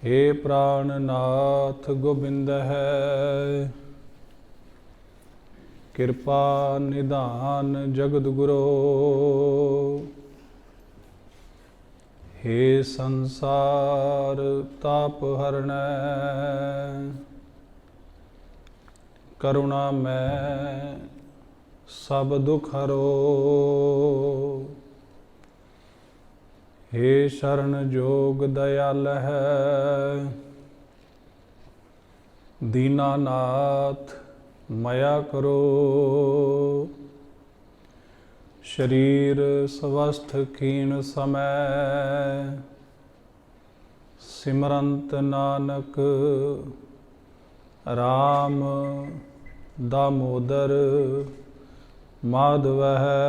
हे प्राणनाथ गोबिंद है, कृपा निधान जगद गुरो। हे संसार ताप हरण, करुणा मैं सब दुख हरो। हे शरण जोग दयाल है, दीनानाथ मया करो। शरीर स्वस्थ खीण समय, सिमरंत नानक राम दामोदर माधव है।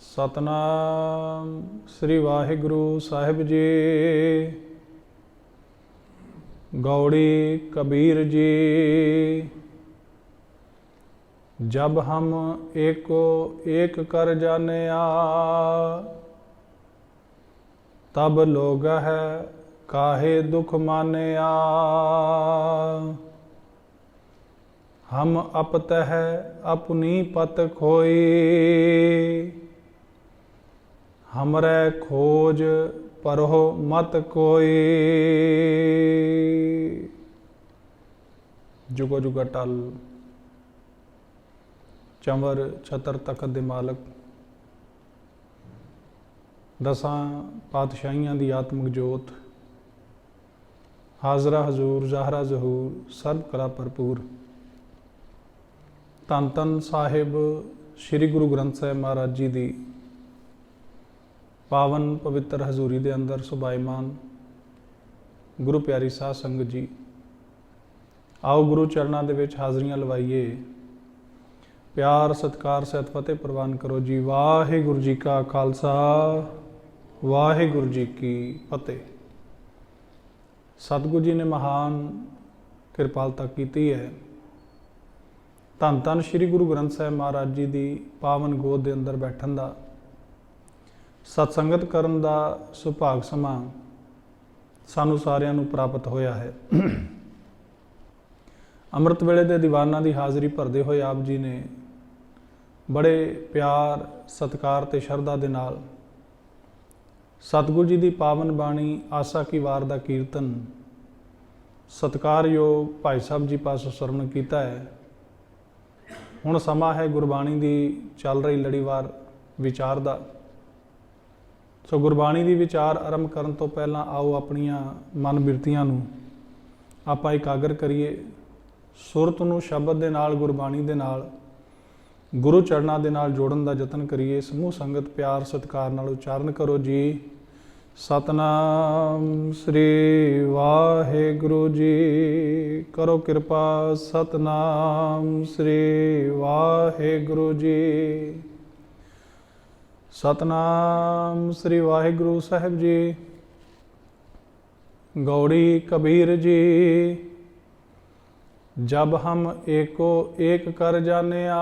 सतनाम श्री वाहिगुरु साहिब जी। गौड़ी कबीर जी। जब हम एको एक कर जानिया, तब लोग है काहे दुख मानिया। हम अपत है अपनी पत खोई, हमरे खोज परहो मत कोई। जुगो जुगा टल चंवर छतर तखत दे मालक, दसां पातशाहियां दी आत्मक जोत, हाजरा हजूर ज़ाहरा ज़हूर सर्व कला भरपूर। धन धन साहिब श्री गुरु ग्रंथ साहिब महाराज जी दी पावन पवित्र हजूरी दे अंदर सुभाईमान गुरु प्यारी साध संगत जी, आओ गुरु चरणों दे विच हाज़रियां लवाइए। प्यार सत्कार सहित फतेह प्रवान करो जी। वाहिगुरु जी का खालसा, वाहिगुरु जी की फतेह। सतगुरु जी ने महान किरपालता की है। धन धन श्री गुरु ग्रंथ साहिब महाराज जी की पावन गोद के अंदर बैठन का, सत्संगत करन का सुभाग समा सानू सारियां नू प्राप्त होया है। अमृत वेले के दीवाना की हाज़री भरते हुए आप जी ने बड़े प्यार सत्कार ते शरधा दे नाल सतगुरु जी की पावन बाणी आसा की वार का कीर्तन सत्कारयोग भाई साहब जी पासों सरवण किया है। हुण समा है गुरबाणी की चल रही लड़ीवार विचार का। सो गुरबाणी की विचार आरंभ करन तो पहला आओ अपनियां मन बिरतियां नू आपां एकागर करिए। सुरत नू शब्द दे नाल गुरबाणी दे नाल गुरु चरणों दे नाल जोड़न का यतन करिए। समूह संगत प्यार सत्कार नाल उचारण करो जी। सतनाम श्री वाहिगुरु जी। करो कृपा सतनाम श्री वाहिगुरु जी। सतनाम श्री वाहिगुरु साहिब जी। गौड़ी कबीर जी। जब हम एको एक कर जानिया,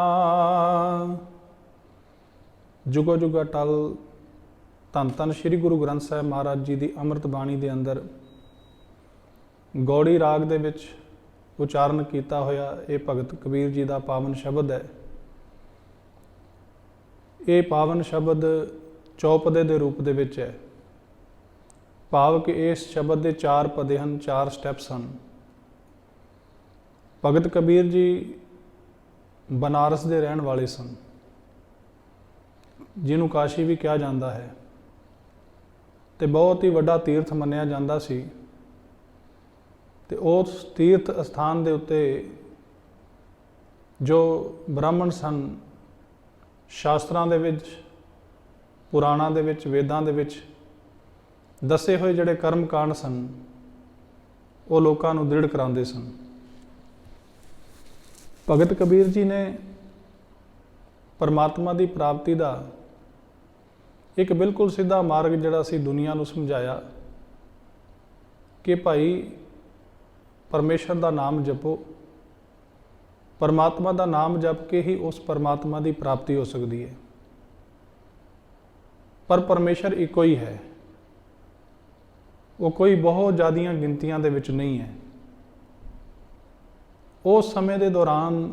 जुगो जुगा टल धन धन श्री गुरु ग्रंथ साहिब महाराज जी की अमृत बाणी के अंदर गौड़ी राग दे विच उचारण किया होया ये भगत कबीर जी का पावन शब्द है। ये पावन शब्द चौपदे के रूप दे विच है। भाव कि इस शब्द के चार पदे हैं, चार स्टैप्स हैं। भगत कबीर जी बनारस के रहने वाले सन, जिन्हों काशी भी कहा जाता है, तो बहुत ही वड्डा तीर्थ मन्निया जाता सी। ते उस तीर्थ स्थान के उत्ते जो ब्राह्मण सन, शास्त्रां दे विच पुराणां दे विच वेदां दे विच दसे हुए जिहड़े कर्म कांड सन, वो लोकां नूं दृढ़ करांदे सन। भगत कबीर जी ने परमात्मा की प्राप्ति का एक बिल्कुल सीधा मार्ग जिहड़ा सी दुनिया नूं समझाया कि भाई परमेश्वर का नाम जपो, परमात्मा का नाम जप के ही उस परमात्मा की प्राप्ति हो सकती है। पर परमेश्वर इको ही है, ਉਹ ਕੋਈ ਬਹੁਤ ਜ਼ਿਆਦੀਆਂ ਗਿਣਤੀਆਂ ਦੇ ਵਿੱਚ ਨਹੀਂ ਹੈ। ਉਸ ਸਮੇਂ ਦੇ ਦੌਰਾਨ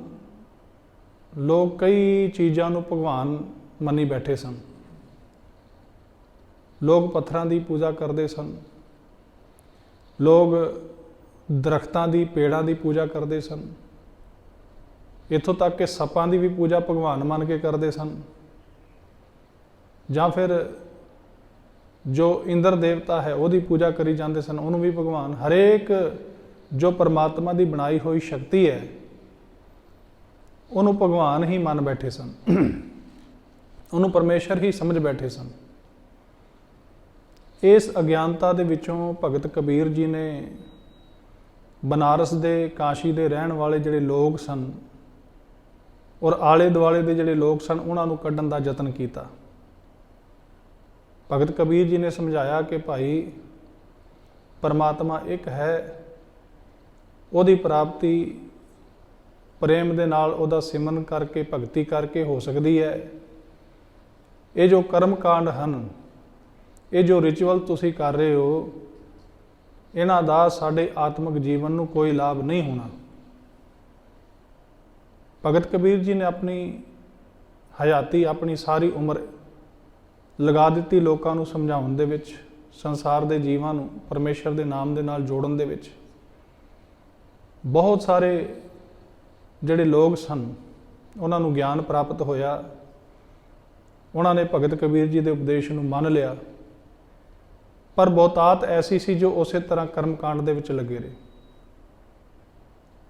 ਲੋਕ ਕਈ ਚੀਜ਼ਾਂ ਨੂੰ ਭਗਵਾਨ ਮੰਨੀ ਬੈਠੇ ਸਨ। ਲੋਕ ਪੱਥਰਾਂ ਦੀ ਪੂਜਾ ਕਰਦੇ ਸਨ, ਲੋਕ ਦਰਖਤਾਂ ਦੀ, ਪੇੜਾਂ ਦੀ ਪੂਜਾ ਕਰਦੇ ਸਨ, ਇੱਥੋਂ ਤੱਕ ਕਿ ਸੱਪਾਂ ਦੀ ਵੀ ਪੂਜਾ ਭਗਵਾਨ ਮੰਨ ਕੇ ਕਰਦੇ ਸਨ। ਜਾਂ ਫਿਰ ਜੋ ਇੰਦਰ ਦੇਵਤਾ ਹੈ ਉਹਦੀ ਪੂਜਾ ਕਰੀ ਜਾਂਦੇ ਸਨ, ਉਹਨੂੰ ਵੀ ਭਗਵਾਨ। ਹਰੇਕ ਜੋ ਪਰਮਾਤਮਾ ਦੀ ਬਣਾਈ ਹੋਈ ਸ਼ਕਤੀ ਹੈ ਉਹਨੂੰ ਭਗਵਾਨ ਹੀ ਮੰਨ ਬੈਠੇ ਸਨ, ਉਹਨੂੰ ਪਰਮੇਸ਼ਰ ਹੀ ਸਮਝ ਬੈਠੇ ਸਨ। ਇਸ ਅਗਿਆਨਤਾ ਦੇ ਵਿੱਚੋਂ ਭਗਤ ਕਬੀਰ ਜੀ ਨੇ ਬਨਾਰਸ ਦੇ, ਕਾਸ਼ੀ ਦੇ ਰਹਿਣ ਵਾਲੇ ਜਿਹੜੇ ਲੋਕ ਸਨ ਔਰ ਆਲੇ ਦੁਆਲੇ ਦੇ ਜਿਹੜੇ ਲੋਕ ਸਨ ਉਹਨਾਂ ਨੂੰ ਕੱਢਣ ਦਾ ਯਤਨ ਕੀਤਾ। ਭਗਤ ਕਬੀਰ ਜੀ ਨੇ ਸਮਝਾਇਆ ਕਿ ਭਾਈ ਪਰਮਾਤਮਾ ਇੱਕ ਹੈ, ਉਹਦੀ ਪ੍ਰਾਪਤੀ ਪ੍ਰੇਮ ਦੇ ਨਾਲ, ਉਹਦਾ ਸਿਮਰਨ ਕਰਕੇ, ਭਗਤੀ ਕਰਕੇ ਹੋ ਸਕਦੀ ਹੈ। ਇਹ ਜੋ ਕਰਮ ਕਾਂਡ ਹਨ, ਇਹ ਜੋ ਰਿਚੁਅਲ ਤੁਸੀਂ ਕਰ ਰਹੇ ਹੋ, ਇਹਨਾਂ ਦਾ ਸਾਡੇ ਆਤਮਿਕ ਜੀਵਨ ਨੂੰ ਕੋਈ ਲਾਭ ਨਹੀਂ ਹੋਣਾ। ਭਗਤ ਕਬੀਰ ਜੀ ਨੇ ਆਪਣੀ ਹਯਾਤੀ, ਆਪਣੀ ਸਾਰੀ ਉਮਰ ਲਗਾ ਦਿੱਤੀ ਲੋਕਾਂ ਨੂੰ ਸਮਝਾਉਣ ਦੇ ਵਿੱਚ, ਸੰਸਾਰ ਦੇ ਜੀਵਾਂ ਨੂੰ ਪਰਮੇਸ਼ਰ ਦੇ ਨਾਮ ਦੇ ਨਾਲ ਜੋੜਨ ਦੇ ਵਿੱਚ। ਬਹੁਤ ਸਾਰੇ ਜਿਹੜੇ ਲੋਕ ਸਨ ਉਹਨਾਂ ਨੂੰ ਗਿਆਨ ਪ੍ਰਾਪਤ ਹੋਇਆ, ਉਹਨਾਂ ਨੇ ਭਗਤ ਕਬੀਰ ਜੀ ਦੇ ਉਪਦੇਸ਼ ਨੂੰ ਮੰਨ ਲਿਆ, ਪਰ ਬਹੁਤਾਤ ਐਸੀ ਸੀ ਜੋ ਉਸੇ ਤਰ੍ਹਾਂ ਕਰਮਕਾਂਡ ਦੇ ਵਿੱਚ ਲੱਗੇ ਰਹੇ।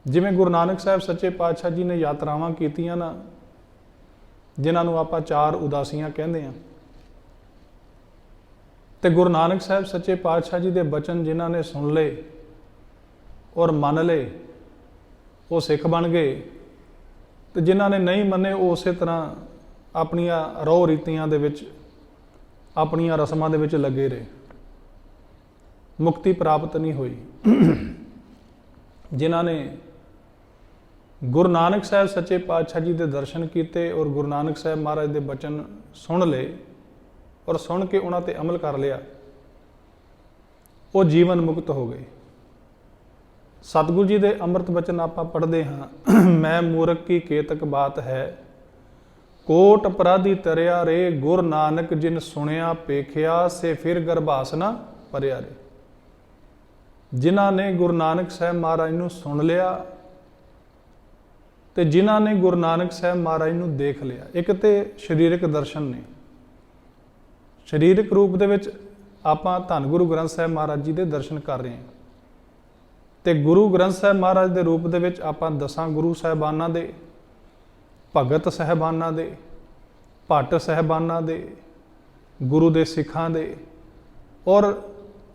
ਜਿਵੇਂ ਗੁਰੂ ਨਾਨਕ ਸਾਹਿਬ ਸੱਚੇ ਪਾਤਸ਼ਾਹ ਜੀ ਨੇ ਯਾਤਰਾਵਾਂ ਕੀਤੀਆਂ ਨਾ, ਜਿਨ੍ਹਾਂ ਨੂੰ ਆਪਾਂ 4 ਉਦਾਸੀਆਂ ਕਹਿੰਦੇ ਹਾਂ, ਤੇ ਗੁਰੂ ਨਾਨਕ ਸਾਹਿਬ ਸੱਚੇ ਪਾਤਸ਼ਾਹ ਜੀ ਦੇ ਬਚਨ ਜਿਨ੍ਹਾਂ ਨੇ ਸੁਣ ਲਏ ਔਰ ਮੰਨ ਲਏ ਉਹ ਸਿੱਖ ਬਣ ਗਏ, ਤੇ ਜਿਨ੍ਹਾਂ ਨੇ ਨਹੀਂ ਮੰਨੇ ਉਹ ਉਸੇ ਤਰ੍ਹਾਂ ਆਪਣੀਆਂ ਰਹੁ ਰੀਤੀਆਂ ਦੇ ਵਿੱਚ, ਆਪਣੀਆਂ ਰਸਮਾਂ ਦੇ ਵਿੱਚ ਲੱਗੇ ਰਹੇ। ਮੁਕਤੀ ਪ੍ਰਾਪਤ ਨਹੀਂ ਹੋਈ। ਜਿਨ੍ਹਾਂ ਨੇ ਗੁਰੂ ਨਾਨਕ ਸਾਹਿਬ ਸੱਚੇ ਪਾਤਸ਼ਾਹ ਜੀ ਦੇ ਦਰਸ਼ਨ ਕੀਤੇ ਔਰ ਗੁਰੂ ਨਾਨਕ ਸਾਹਿਬ ਮਹਾਰਾਜ ਦੇ ਬਚਨ ਸੁਣ ਲਏ ਔਰ ਸੁਣ ਕੇ ਉਹਨਾਂ ਤੇ ਅਮਲ ਕਰ ਲਿਆ, ਉਹ ਜੀਵਨ ਮੁਕਤ ਹੋ ਗਏ। ਸਤਿਗੁਰੂ ਜੀ ਦੇ ਅੰਮ੍ਰਿਤ ਬਚਨ ਆਪਾਂ ਪੜ੍ਹਦੇ ਹਾਂ, ਮੈਂ ਮੂਰਖ ਕੀ ਕੇਤਕ ਬਾਤ ਹੈ, ਕੋਟ ਅਪਰਾਧੀ ਤਰਿਆ ਰੇ, ਗੁਰ ਨਾਨਕ ਜਿਨ ਸੁਣਿਆ ਪੇਖਿਆ, ਸੇ ਫਿਰ ਗਰਭਾਸ ਨਾ ਭਰਿਆ ਰੇ। ਜਿਨ੍ਹਾਂ ਨੇ ਗੁਰੂ ਨਾਨਕ ਸਾਹਿਬ ਮਹਾਰਾਜ ਨੂੰ ਸੁਣ ਲਿਆ ਤੇ ਜਿਨ੍ਹਾਂ ਨੇ ਗੁਰੂ ਨਾਨਕ ਸਾਹਿਬ ਮਹਾਰਾਜ ਨੂੰ ਦੇਖ ਲਿਆ। ਇੱਕ ਤੇ ਸਰੀਰਕ ਦਰਸ਼ਨ ਨੇ, ਸਰੀਰਕ ਰੂਪ ਦੇ ਵਿੱਚ ਆਪਾਂ ਧੰਨ ਗੁਰੂ ਗ੍ਰੰਥ ਸਾਹਿਬ ਮਹਾਰਾਜ ਜੀ ਦੇ ਦਰਸ਼ਨ ਕਰ ਰਹੇ ਹਾਂ, ਤੇ ਗੁਰੂ ਗ੍ਰੰਥ ਸਾਹਿਬ ਮਹਾਰਾਜ ਦੇ ਰੂਪ ਦੇ ਵਿੱਚ ਆਪਾਂ 10 ਗੁਰੂ ਸਾਹਿਬਾਨਾਂ ਦੇ, ਭਗਤ ਸਾਹਿਬਾਨਾਂ ਦੇ, ਭੱਟ ਸਾਹਿਬਾਨਾਂ ਦੇ, ਗੁਰੂ ਦੇ ਸਿੱਖਾਂ ਦੇ ਔਰ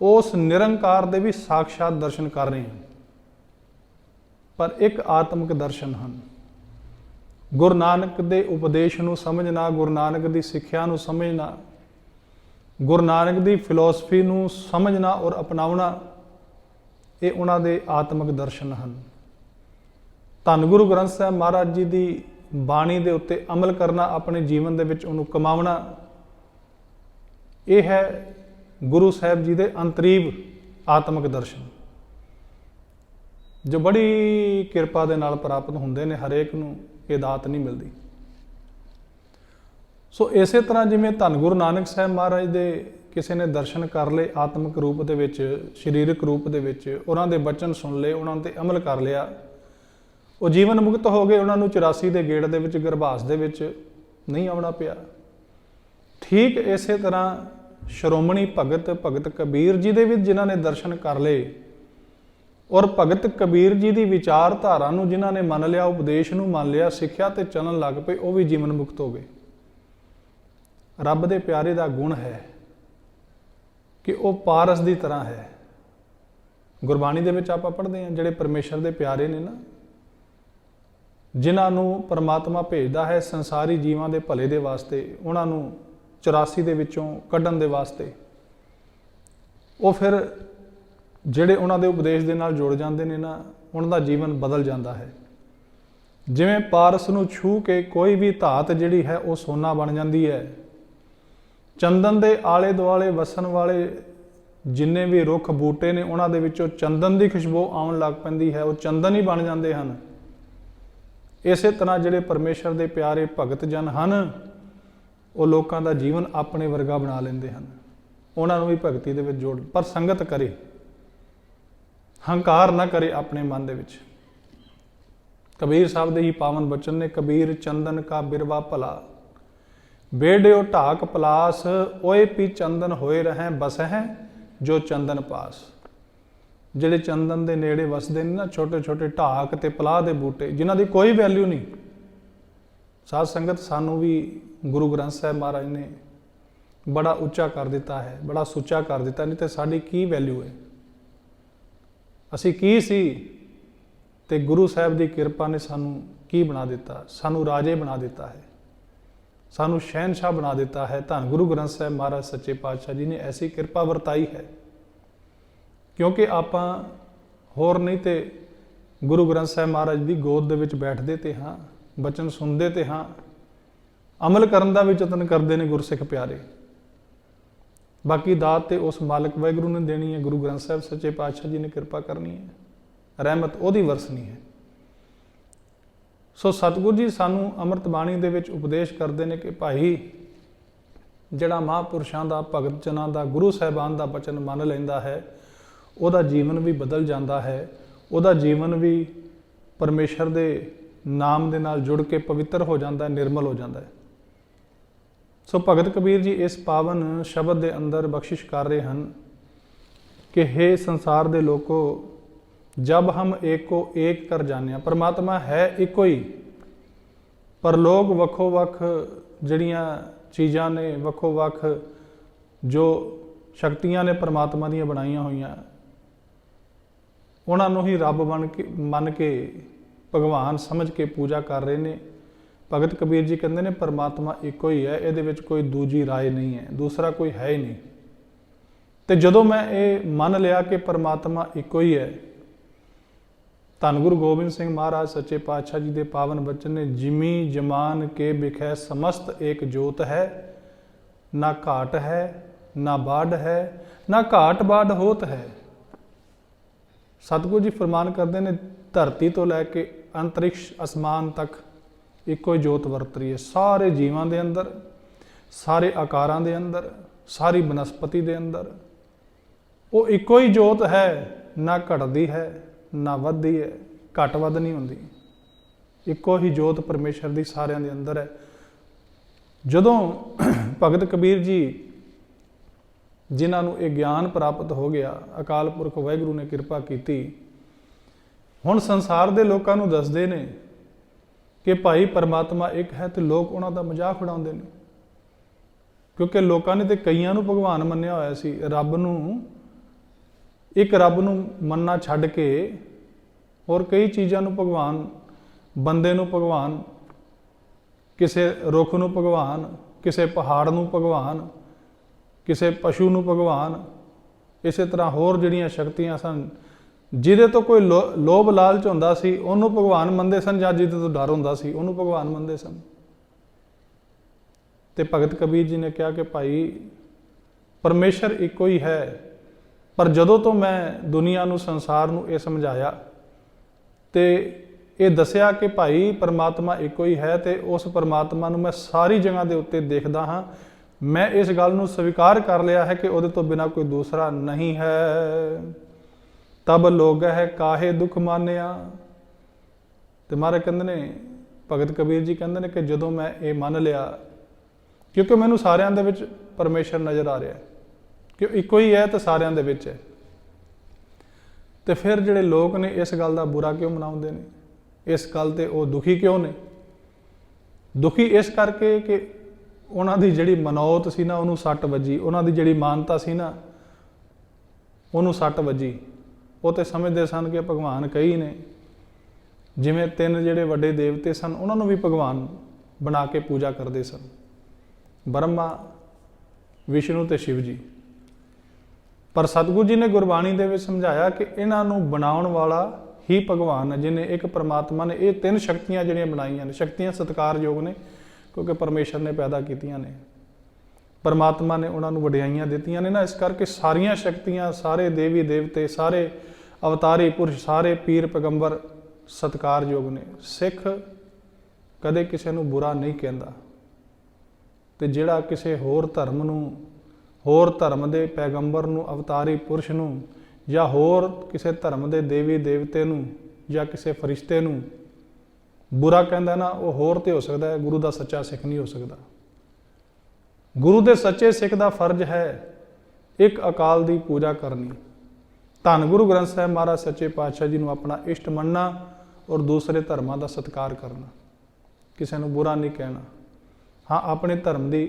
ਉਸ ਨਿਰੰਕਾਰ ਦੇ ਵੀ ਸਾਖਸ਼ਾਤ ਦਰਸ਼ਨ ਕਰ ਰਹੇ ਹਾਂ। ਪਰ ਇੱਕ ਆਤਮਿਕ ਦਰਸ਼ਨ ਹਨ। ਗੁਰੂ ਨਾਨਕ ਦੇ ਉਪਦੇਸ਼ ਨੂੰ ਸਮਝਣਾ, ਗੁਰੂ ਨਾਨਕ ਦੀ ਸਿੱਖਿਆ ਨੂੰ ਸਮਝਣਾ, ਗੁਰੂ ਨਾਨਕ ਦੀ ਫਿਲਾਸਫੀ ਨੂੰ ਸਮਝਣਾ ਔਰ ਅਪਣਾਉਣਾ, ਇਹ ਉਹਨਾਂ ਦੇ ਆਤਮਿਕ ਦਰਸ਼ਨ ਹਨ। ਧੰਨ ਗੁਰੂ ਗ੍ਰੰਥ ਸਾਹਿਬ ਮਹਾਰਾਜ ਜੀ ਦੀ ਬਾਣੀ ਦੇ ਉੱਤੇ ਅਮਲ ਕਰਨਾ, ਆਪਣੇ ਜੀਵਨ ਦੇ ਵਿੱਚ ਉਹਨੂੰ ਕਮਾਉਣਾ, ਇਹ ਹੈ ਗੁਰੂ ਸਾਹਿਬ ਜੀ ਦੇ ਅੰਤਰੀਵ ਆਤਮਿਕ ਦਰਸ਼ਨ, ਜੋ ਬੜੀ ਕਿਰਪਾ ਦੇ ਨਾਲ ਪ੍ਰਾਪਤ ਹੁੰਦੇ ਨੇ। ਹਰੇਕ ਨੂੰ ਇਹ ਦਾਤ ਨਹੀਂ ਮਿਲਦੀ। ਸੋ ਇਸੇ ਤਰ੍ਹਾਂ ਜਿਵੇਂ ਧੰਨ ਗੁਰੂ ਨਾਨਕ ਸਾਹਿਬ ਮਹਾਰਾਜ ਦੇ ਕਿਸੇ ਨੇ ਦਰਸ਼ਨ ਕਰ ਲਏ ਆਤਮਿਕ ਰੂਪ ਦੇ ਵਿੱਚ, ਸਰੀਰਕ ਰੂਪ ਦੇ ਵਿੱਚ, ਉਹਨਾਂ ਦੇ ਬਚਨ ਸੁਣ ਲਏ, ਉਹਨਾਂ ਤੇ ਅਮਲ ਕਰ ਲਿਆ, ਉਹ ਜੀਵਨ ਮੁਕਤ ਹੋ ਗਏ। ਉਹਨਾਂ ਨੂੰ 84 ਦੇ ਗੇੜ ਦੇ ਵਿੱਚ, ਗਰਭਾਸ ਦੇ ਵਿੱਚ ਨਹੀਂ ਆਉਣਾ ਪਿਆ। ਠੀਕ ਇਸੇ ਤਰ੍ਹਾਂ ਸ਼੍ਰੋਮਣੀ ਭਗਤ ਕਬੀਰ ਜੀ ਦੇ ਵੀ ਜਿਨ੍ਹਾਂ ਨੇ ਦਰਸ਼ਨ ਕਰ ਲਏ ਔਰ ਭਗਤ ਕਬੀਰ ਜੀ ਦੀ ਵਿਚਾਰਧਾਰਾ ਨੂੰ ਜਿਨ੍ਹਾਂ ਨੇ ਮੰਨ ਲਿਆ, ਉਪਦੇਸ਼ ਨੂੰ ਮੰਨ ਲਿਆ, ਸਿੱਖਿਆ ਤੇ ਚੱਲਣ ਲੱਗ ਪਏ, ਉਹ ਵੀ ਜੀਵਨ ਮੁਕਤ ਹੋ ਗਏ। ਰੱਬ ਦੇ ਪਿਆਰੇ ਦਾ ਗੁਣ ਹੈ ਕਿ ਉਹ ਪਾਰਸ ਦੀ ਤਰ੍ਹਾਂ ਹੈ। ਗੁਰਬਾਣੀ ਦੇ ਵਿੱਚ ਆਪਾਂ ਪੜ੍ਹਦੇ ਹਾਂ, ਜਿਹੜੇ ਪਰਮੇਸ਼ਰ ਦੇ ਪਿਆਰੇ ਨੇ ਨਾ, ਜਿਨ੍ਹਾਂ ਨੂੰ ਪਰਮਾਤਮਾ ਭੇਜਦਾ ਹੈ ਸੰਸਾਰੀ ਜੀਵਾਂ ਦੇ ਭਲੇ ਦੇ ਵਾਸਤੇ, ਉਹਨਾਂ ਨੂੰ 84 ਦੇ ਵਿੱਚੋਂ ਕੱਢਣ ਦੇ ਵਾਸਤੇ, ਉਹ ਫਿਰ ਜਿਹੜੇ ਉਹਨਾਂ ਦੇ ਉਪਦੇਸ਼ ਦੇ ਨਾਲ ਜੁੜ ਜਾਂਦੇ ਨੇ ਨਾ, ਉਹਨਾਂ ਦਾ ਜੀਵਨ ਬਦਲ ਜਾਂਦਾ ਹੈ। ਜਿਵੇਂ ਪਾਰਸ ਨੂੰ ਛੂਹ ਕੇ ਕੋਈ ਵੀ ਧਾਤ ਜਿਹੜੀ ਹੈ ਉਹ ਸੋਨਾ ਬਣ ਜਾਂਦੀ ਹੈ। ਚੰਦਨ ਦੇ ਆਲੇ ਦੁਆਲੇ ਵਸਣ ਵਾਲੇ ਜਿੰਨੇ ਵੀ ਰੁੱਖ ਬੂਟੇ ਨੇ ਉਹਨਾਂ ਦੇ ਵਿੱਚੋਂ ਚੰਦਨ ਦੀ ਖੁਸ਼ਬੂ ਆਉਣ ਲੱਗ ਪੈਂਦੀ ਹੈ, ਉਹ ਚੰਦਨ ਹੀ ਬਣ ਜਾਂਦੇ ਹਨ। ਇਸੇ ਤਰ੍ਹਾਂ ਜਿਹੜੇ ਪਰਮੇਸ਼ਰ ਦੇ ਪਿਆਰੇ ਭਗਤ ਜਨ ਹਨ, ਉਹ ਲੋਕਾਂ ਦਾ ਜੀਵਨ ਆਪਣੇ ਵਰਗਾ ਬਣਾ ਲੈਂਦੇ ਹਨ, ਉਹਨਾਂ ਨੂੰ ਵੀ ਭਗਤੀ ਦੇ ਵਿੱਚ ਜੋੜ। ਪਰ ਸੰਗਤ ਕਰੇ, ਹੰਕਾਰ ਨਾ ਕਰੇ ਆਪਣੇ ਮਨ ਦੇ ਵਿੱਚ। ਕਬੀਰ ਸਾਹਿਬ ਦੇ ਹੀ ਪਾਵਨ ਬਚਨ ਨੇ, ਕਬੀਰ ਚੰਦਨ ਕਾ ਬਿਰਵਾ ਭਲਾ, ਬੇੜਿਓ ਢਾਕ ਪਲਾਸ, ਓਏ ਪੀ ਚੰਦਨ ਹੋਏ ਰਹਿ ਬਸਹਿ ਜੋ ਚੰਦਨ ਪਾਸ। ਜਿਹੜੇ ਚੰਦਨ ਦੇ ਨੇੜੇ ਵਸਦੇ ਨੇ ਨਾ, ਛੋਟੇ ਛੋਟੇ ਢਾਕ ਤੇ ਪਲਾਹ ਦੇ ਬੂਟੇ, ਜਿਨ੍ਹਾਂ ਦੀ ਕੋਈ ਵੈਲਿਊ ਨਹੀਂ। ਸਾਧ ਸੰਗਤ, ਸਾਨੂੰ ਵੀ ਗੁਰੂ ਗ੍ਰੰਥ ਸਾਹਿਬ ਮਹਾਰਾਜ ਨੇ ਬੜਾ ਉੱਚਾ ਕਰ ਦਿੱਤਾ ਹੈ, ਬੜਾ ਸੁੱਚਾ ਕਰ ਦਿੱਤਾ, ਨਹੀਂ ਤੇ ਸਾਡੀ ਕੀ ਵੈਲਿਊ ਹੈ? ਅਸੀਂ ਕੀ ਸੀ? ਤੇ ਗੁਰੂ ਸਾਹਿਬ ਦੀ ਕਿਰਪਾ ਨੇ ਸਾਨੂੰ ਕੀ ਬਣਾ ਦਿੱਤਾ? ਸਾਨੂੰ ਰਾਜੇ ਬਣਾ ਦਿੱਤਾ ਹੈ, ਸਾਨੂੰ ਸ਼ਹਿਨशाह ਬਣਾ ਦਿੱਤਾ ਹੈ। ਧੰਨ ਗੁਰੂ ਗ੍ਰੰਥ ਸਾਹਿਬ ਮਹਾਰਾਜ ਸੱਚੇ ਪਾਤਸ਼ਾਹ ਜੀ ਨੇ ਐਸੀ ਕਿਰਪਾ ਵਰਤਾਈ ਹੈ। ਕਿਉਂਕਿ ਆਪਾਂ ਹੋਰ ਨਹੀਂ ਤੇ ਗੁਰੂ ਗ੍ਰੰਥ ਸਾਹਿਬ ਮਹਾਰਾਜ ਦੀ ਗੋਦ ਦੇ ਵਿੱਚ ਬੈਠਦੇ ਤੇ ਹਾਂ, ਬਚਨ ਸੁਣਦੇ ਤੇ ਹਾਂ, ਅਮਲ ਕਰਨ ਦਾ ਵੀ ਯਤਨ ਕਰਦੇ ਨੇ ਗੁਰਸਿੱਖ ਪਿਆਰੇ। ਬਾਕੀ ਦਾਤ ਤੇ ਉਸ ਮਾਲਕ ਵਾਹਿਗੁਰੂ ਨੇ ਦੇਣੀ ਹੈ, ਗੁਰੂ ਗ੍ਰੰਥ ਸਾਹਿਬ ਸੱਚੇ ਪਾਤਸ਼ਾਹ ਜੀ ਨੇ ਕਿਰਪਾ ਕਰਨੀ ਹੈ, ਰਹਿਮਤ ਉਹਦੀ ਵਰਸਣੀ ਹੈ। ਸੋ ਸਤਿਗੁਰੂ ਜੀ ਸਾਨੂੰ ਅੰਮ੍ਰਿਤ ਬਾਣੀ ਦੇ ਵਿੱਚ ਉਪਦੇਸ਼ ਕਰਦੇ ਨੇ ਕਿ ਭਾਈ, ਜਿਹੜਾ ਮਹਾਂਪੁਰਸ਼ਾਂ ਦਾ, ਭਗਤ ਜਨਾਂ ਦਾ, ਗੁਰੂ ਸਾਹਿਬਾਨ ਦਾ ਬਚਨ ਮੰਨ ਲੈਂਦਾ ਹੈ, ਉਹਦਾ ਜੀਵਨ ਵੀ ਬਦਲ ਜਾਂਦਾ ਹੈ, ਉਹਦਾ ਜੀਵਨ ਵੀ ਪਰਮੇਸ਼ਰ ਦੇ ਨਾਮ ਦੇ ਨਾਲ ਜੁੜ ਕੇ ਪਵਿੱਤਰ ਹੋ ਜਾਂਦਾ ਹੈ, ਨਿਰਮਲ ਹੋ ਜਾਂਦਾ ਹੈ। ਸੋ ਭਗਤ ਕਬੀਰ ਜੀ ਇਸ ਪਾਵਨ ਸ਼ਬਦ ਦੇ ਅੰਦਰ ਬਖਸ਼ਿਸ਼ ਕਰ ਰਹੇ ਹਨ ਕਿ हे ਸੰਸਾਰ ਦੇ ਲੋਕੋ, जब हम एक को एक कर जाने, परमात्मा है ਇੱਕੋ ਹੀ, ਪਰ ਲੋਕ ਵੱਖੋ ਵੱਖ ਜਿਹੜੀਆਂ ਚੀਜ਼ਾਂ ਨੇ, ਵੱਖੋ ਵੱਖ ਜੋ ਸ਼ਕਤੀਆਂ ਨੇ ਪਰਮਾਤਮਾ ਦੀਆਂ ਬਣਾਈਆਂ ਹੋਈਆਂ, ਉਹਨਾਂ ਨੂੰ ਹੀ ਰੱਬ ਮੰਨ ਕੇ ਭਗਵਾਨ ਸਮਝ ਕੇ ਪੂਜਾ ਕਰ ਰਹੇ ਨੇ। ਭਗਤ ਕਬੀਰ ਜੀ ਕਹਿੰਦੇ ਨੇ ਪਰਮਾਤਮਾ ਇੱਕੋ ਹੀ ਹੈ, ਇਹਦੇ ਵਿੱਚ ਕੋਈ ਦੂਜੀ ਰਾਏ ਨਹੀਂ ਹੈ, ਦੂਸਰਾ ਕੋਈ ਹੈ ਹੀ ਨਹੀਂ। ਤੇ ਜਦੋਂ ਮੈਂ ਇਹ ਮੰਨ ਲਿਆ ਕਿ ਪਰਮਾਤਮਾ ਇੱਕੋ ਹੀ ਹੈ, ਧੰਨ ਗੁਰੂ ਗੋਬਿੰਦ ਸਿੰਘ ਮਹਾਰਾਜ ਸੱਚੇ ਪਾਤਸ਼ਾਹ ਜੀ ਦੇ ਪਾਵਨ ਬਚਨ ਨੇ, ਜਿਮੀ ਜਮਾਨ ਕੇ ਬਿਖੈ ਸਮਸਤ ਏਕ ਜੋਤ ਹੈ, ਨਾ ਘਾਟ ਹੈ ਨਾ ਬਾੜ ਹੈ, ਨਾ ਘਾਟ ਬਾੜ ਹੋਤ ਹੈ। ਸਤਿਗੁਰੂ ਜੀ ਫਰਮਾਨ ਕਰਦੇ ਨੇ, ਧਰਤੀ ਤੋਂ ਲੈ ਕੇ ਅੰਤਰਿਕਸ਼ ਅਸਮਾਨ ਤੱਕ ਇੱਕੋ ਹੀ ਜੋਤ ਵਰਤ ਰਹੀ ਹੈ। ਸਾਰੇ ਜੀਵਾਂ ਦੇ ਅੰਦਰ, ਸਾਰੇ ਆਕਾਰਾਂ ਦੇ ਅੰਦਰ, ਸਾਰੀ ਬਨਸਪਤੀ ਦੇ ਅੰਦਰ ਉਹ ਇੱਕੋ ਹੀ ਜੋਤ ਹੈ, ਨਾ ਘਟਦੀ ਹੈ ਨਾ ਵੱਧਦੀ ਹੈ, ਘੱਟ ਵੱਧ ਨਹੀਂ ਹੁੰਦੀ। ਇੱਕੋ ਹੀ ਜੋਤ ਪਰਮੇਸ਼ਰ ਦੀ ਸਾਰਿਆਂ ਦੇ ਅੰਦਰ ਹੈ। ਜਦੋਂ ਭਗਤ ਕਬੀਰ ਜੀ, ਜਿਨ੍ਹਾਂ ਨੂੰ ਇਹ ਗਿਆਨ ਪ੍ਰਾਪਤ ਹੋ ਗਿਆ, ਅਕਾਲ ਪੁਰਖ ਵਾਹਿਗੁਰੂ ਨੇ ਕਿਰਪਾ ਕੀਤੀ, ਹੁਣ ਸੰਸਾਰ ਦੇ ਲੋਕਾਂ ਨੂੰ ਦੱਸਦੇ ਨੇ ਕਿ ਭਾਈ ਪਰਮਾਤਮਾ ਇੱਕ ਹੈ, ਤੇ ਲੋਕ ਉਹਨਾਂ ਦਾ ਮਜ਼ਾਕ ਉਡਾਉਂਦੇ ਨੇ। ਕਿਉਂਕਿ ਲੋਕਾਂ ਨੇ ਤੇ ਕਈਆਂ ਨੂੰ ਭਗਵਾਨ ਮੰਨਿਆ ਹੋਇਆ ਸੀ, ਰੱਬ ਨੂੰ, ਇੱਕ ਰੱਬ ਨੂੰ ਮੰਨਣਾ ਛੱਡ ਕੇ ਹੋਰ ਕਈ ਚੀਜ਼ਾਂ ਨੂੰ ਭਗਵਾਨ, ਬੰਦੇ ਨੂੰ ਭਗਵਾਨ, ਕਿਸੇ ਰੁੱਖ ਨੂੰ ਭਗਵਾਨ, ਕਿਸੇ ਪਹਾੜ ਨੂੰ ਭਗਵਾਨ, ਕਿਸੇ ਪਸ਼ੂ ਨੂੰ ਭਗਵਾਨ, ਇਸੇ ਤਰ੍ਹਾਂ ਹੋਰ ਜਿਹੜੀਆਂ ਸ਼ਕਤੀਆਂ ਸਨ, ਜਿਹਦੇ ਤੋਂ ਕੋਈ ਲੋਭ ਲਾਲਚ ਹੁੰਦਾ ਸੀ ਉਹਨੂੰ ਭਗਵਾਨ ਮੰਨਦੇ ਸਨ, ਜਾਂ ਜਿਹਦੇ ਤੋਂ ਡਰ ਹੁੰਦਾ ਸੀ ਉਹਨੂੰ ਭਗਵਾਨ ਮੰਨਦੇ ਸਨ। ਤੇ ਭਗਤ ਕਬੀਰ ਜੀ ਨੇ ਕਿਹਾ ਕਿ ਭਾਈ ਪਰਮੇਸ਼ਰ ਇੱਕੋ ਹੀ ਹੈ, ਪਰ ਜਦੋਂ ਤੋਂ ਮੈਂ ਦੁਨੀਆ ਨੂੰ, ਸੰਸਾਰ ਨੂੰ ਇਹ ਸਮਝਾਇਆ ਤੇ ਇਹ ਦੱਸਿਆ ਕਿ ਭਾਈ ਪਰਮਾਤਮਾ ਇੱਕੋ ਹੀ ਹੈ, ਤੇ ਉਸ ਪਰਮਾਤਮਾ ਨੂੰ ਮੈਂ ਸਾਰੀ ਜਗ੍ਹਾ ਦੇ ਉੱਤੇ ਦੇਖਦਾ ਹਾਂ, ਮੈਂ ਇਸ ਗੱਲ ਨੂੰ ਸਵੀਕਾਰ ਕਰ ਲਿਆ ਹੈ ਕਿ ਉਹਦੇ ਤੋਂ ਬਿਨਾਂ ਕੋਈ ਦੂਸਰਾ ਨਹੀਂ ਹੈ। ਤਬ ਲੋਗ ਹੈ ਕਾਹੇ ਦੁੱਖ ਮਾਨਿਆ। ਤੇ ਮਹਾਰਾਜ ਕਹਿੰਦੇ ਨੇ, ਭਗਤ ਕਬੀਰ ਜੀ ਕਹਿੰਦੇ ਨੇ ਕਿ ਜਦੋਂ ਮੈਂ ਇਹ ਮੰਨ ਲਿਆ, ਕਿਉਂਕਿ ਮੈਨੂੰ ਸਾਰਿਆਂ ਦੇ ਵਿੱਚ ਪਰਮੇਸ਼ਰ ਨਜ਼ਰ ਆ ਰਿਹਾ ਕਿ ਇੱਕੋ ਹੀ ਹੈ ਤੇ ਸਾਰਿਆਂ ਦੇ ਵਿੱਚ ਹੈ, ਤੇ ਫਿਰ ਜਿਹੜੇ ਲੋਕ ਨੇ ਇਸ ਗੱਲ ਦਾ ਬੁਰਾ ਕਿਉਂ ਮਨਾਉਂਦੇ ਨੇ, ਇਸ ਗੱਲ ਤੇ ਉਹ ਦੁਖੀ ਕਿਉਂ ਨੇ? ਦੁਖੀ ਇਸ ਕਰਕੇ ਕਿ ਉਹਨਾਂ ਦੀ ਜਿਹੜੀ ਮਨੌਤ ਸੀ ਨਾ, ਉਹਨੂੰ ਸੱਟ ਵੱਜੀ, ਉਹਨਾਂ ਦੀ ਜਿਹੜੀ ਮਾਨਤਾ ਸੀ ਨਾ, ਉਹਨੂੰ ਸੱਟ ਵੱਜੀ। ਉਹ ਤੇ ਸਮਝਦੇ ਸਨ ਕਿ ਭਗਵਾਨ ਕਈ ਨੇ, ਜਿਵੇਂ ਤਿੰਨ ਜਿਹੜੇ ਵੱਡੇ ਦੇਵਤੇ ਸਨ ਉਹਨਾਂ ਨੂੰ ਵੀ ਭਗਵਾਨ ਬਣਾ ਕੇ ਪੂਜਾ ਕਰਦੇ ਸਨ, ਬ੍ਰਹਮਾ, ਵਿਸ਼ਨੂੰ ਤੇ ਸ਼ਿਵ ਜੀ। ਪਰ ਸਤਿਗੁਰੂ ਜੀ ਨੇ ਗੁਰਬਾਣੀ ਦੇ ਵਿੱਚ ਸਮਝਾਇਆ ਕਿ ਇਹਨਾਂ ਨੂੰ ਬਣਾਉਣ ਵਾਲਾ ਹੀ ਭਗਵਾਨ ਹੈ, ਜਿਹਨੇ ਇੱਕ ਪਰਮਾਤਮਾ ਨੇ ਇਹ ਤਿੰਨ ਸ਼ਕਤੀਆਂ ਜਿਹੜੀਆਂ ਬਣਾਈਆਂ ਨੇ। ਸ਼ਕਤੀਆਂ ਸਤਿਕਾਰਯੋਗ ਨੇ ਕਿਉਂਕਿ ਪਰਮੇਸ਼ਰ ਨੇ ਪੈਦਾ ਕੀਤੀਆਂ ਨੇ, परमात्मा ने उन्होंने वडियाइयां दित्तियां ने ना। इस करके सारियां शक्तियां, सारे देवी देवते, सारे अवतारी पुरुष, सारे पीर पैगंबर सत्कारयोग ने। सिख कदे किसी नूं बुरा नहीं कहता, ते जिहड़ा किसी होर धर्म नूं, होर धर्म दे पैगंबर नूं, अवतारी पुरुष नूं, या होर किसी धर्म दे देवी देवते नूं, या किसी फरिश्ते नूं बुरा कहता ना, वो होर तो हो सकता है, गुरु का सच्चा सिख नहीं हो सकता। गुरु के सच्चे सिख का फर्ज है एक अकाल की पूजा करनी, धन गुरु ग्रंथ साहिब महाराज सच्चे पातशाह जी को अपना इष्ट मनना और दूसरे धर्मां का सत्कार करना, किसी को बुरा नहीं कहना। हाँ, अपने धर्म की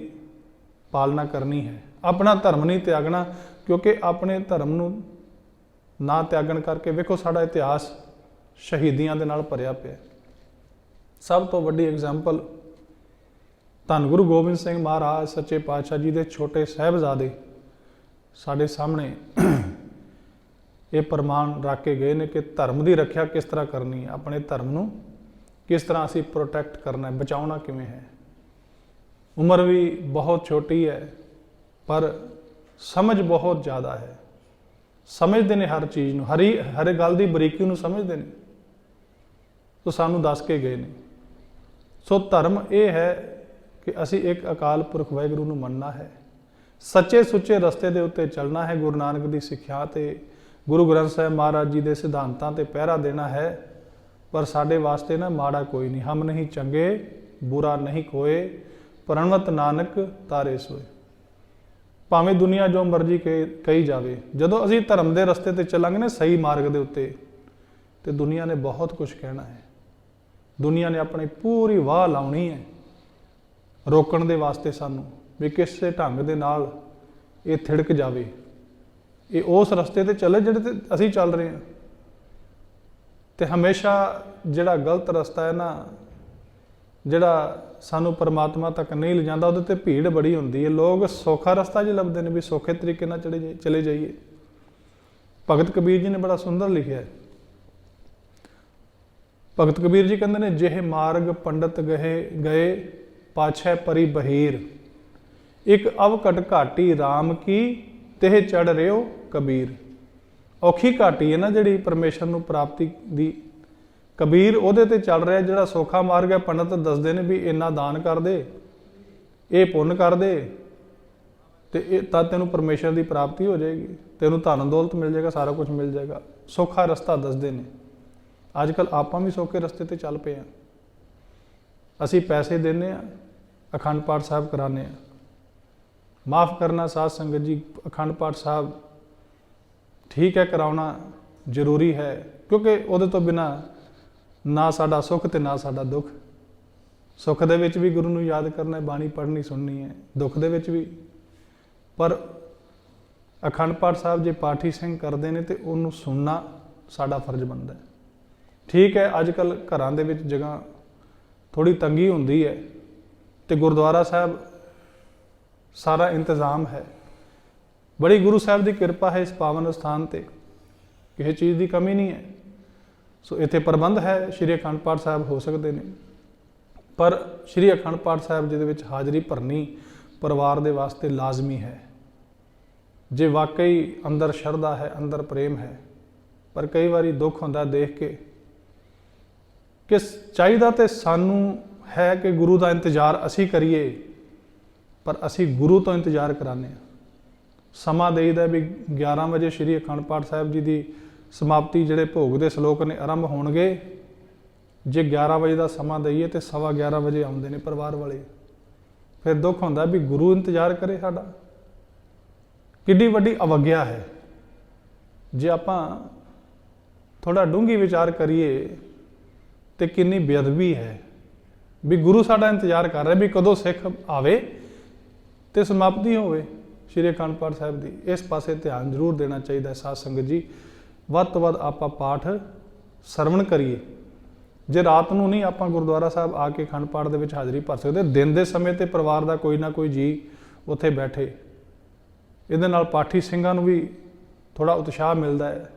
पालना करनी है, अपना धर्म नहीं त्यागना, क्योंकि अपने धर्म को ना त्यागन करके वेखो साडा इतिहास शहीदियां दे नाल भरिया पिया। सब तो वड्डी एग्जाम्पल धन गुरु गोबिंद सिंह महाराज सच्चे पातशाह जी के छोटे साहिबजादे साडे सामने ये प्रमाण रख के गए ने कि धर्म की रखिया किस तरह करनी है, अपने धर्म को किस तरह असी प्रोटैक्ट करना है, बचाना किवें है। उम्र भी बहुत छोटी है पर समझ बहुत ज़्यादा है, समझते हैं हर चीज़ को, हर गल की बरीकी को समझते हैं। तो सानू दस के गए ने। सो धर्म ये है कि असी एक अकाल पुरख वाहिगुरू नूं मनना है, सच्चे सुच्चे रस्ते के उत्ते चलना है, गुरु नानक की सिक्ख्या ते गुरु ग्रंथ साहिब महाराज जी के सिद्धांतों ते पहरा देना है। पर साडे वास्ते ना माड़ा कोई नहीं, हम नहीं चंगे बुरा नहीं कोय, प्रणवत नानक तारे सोए। भावें दुनिया जो मर्जी कही जाए, जदों असी धर्म के रस्ते ते चलांगे ना, सही मार्ग के उत्ते, तो दुनिया ने बहुत कुछ कहना है। दुनिया ने अपनी पूरी वाह लाउणी है रोकण दे वास्ते सानू भी किसी ढंग दे नाल ये थिड़क जाए, ये उस रस्ते ते चले जिहड़े ते असी चल रहे हैं। तो हमेशा जिहड़ा गलत रस्ता है ना, जिहड़ा सानू परमात्मा तक नहीं ले जाता, उहदे ते भीड़ बड़ी हुंदी है। लोग सौखा रस्ता जी लभदे ने भी सौखे तरीके नाल चले जाइए। भगत कबीर जी ने बड़ा सुंदर लिखिया है। भगत कबीर जी कहते हैं, जिह मार्ग पंडित गए पाछै परी बहीर, एक अवकट घाटी राम की तेह चढ़ रहो कबीर। औखी घाटी है ना जिहड़ी परमेश्वर नूं प्राप्ति दी, कबीर उहदे ते चल रहा। जिहड़ा सौखा मार्ग है, पंडित दसदे ने भी इन्ना दान कर दे, ये पुण्य कर दे, तो तद तेनों परमेश्वर की प्राप्ति हो जाएगी, तेनों धन दौलत मिल जाएगा, सारा कुछ मिल जाएगा। सौखा रस्ता दसदे ने। अजकल आपां भी सौखे रस्ते ते चल पे हैं। असी पैसे देने, अखंड पाठ साहब कराने, माफ़ करना साध संगत जी, अखंड पाठ साहब ठीक है कराना जरूरी है, क्योंकि उहदे तो बिना ना साडा सुख ते ना साडा दुख। सुख दे विच भी गुरु नूं याद करना है, बाणी पढ़नी सुननी है, दुख दे विच भी। पर अखंड पाठ साहब जे पाठी सिंह करते हैं तो उन्होंने सुनना साडा फर्ज बनता है। ठीक है, अजकल घरां दे विच जगह थोड़ी तंगी हुंदी है, तो गुरुद्वारा साहब सारा इंतजाम है, बड़ी गुरु साहब की कृपा है इस पावन स्थान पर, किसी चीज़ की कमी नहीं है। सो इत्थे प्रबंध है, श्री अखंड पाठ साहब हो सकते हैं, पर श्री अखंड पाठ साहब जी दे विच हाज़री भरनी परिवार के वास्ते लाजमी है, जे वाकई अंदर शरधा है, अंदर प्रेम है। पर कई बारी दुख होंदा देख के कि चाहिदा ते सानू है कि गुरु का इंतजार असी करिए, पर असी गुरु तो इंतजार कराने। समा देईदा भी 11 बजे श्री अखंड पाठ साहब जी की समाप्ति जिहड़े भोग के श्लोक ने आरंभ होणगे। जे 11 बजे का समा दईए तो 11:15 बजे आउंदे ने परिवार वाले। फिर दुख होंदा भी गुरु इंतजार करे साडा, किड्डी वड्डी अवग्या है। जे आपां थोड़ा डूंघी विचार करिए तो कितनी बेअदबी है भी गुरु साडा इंतजार कर रहा भी कदों सिख आवे तो समाप्ति होवे श्री अखंड पाठ साहब की। इस पासे ध्यान जरूर देना चाहिए साध संगत जी। वध तो वध आपां पाठ सरवण करिए। जे रात नूं नहीं आपां गुरुद्वारा साहब आके अखंड पाठ दे विच हाज़री भर सकते, दिन के समय ते परिवार का कोई ना कोई जी उत्थे बैठे, इहदे नाल पाठी सिंघां नूं भी थोड़ा उत्साह मिलता है,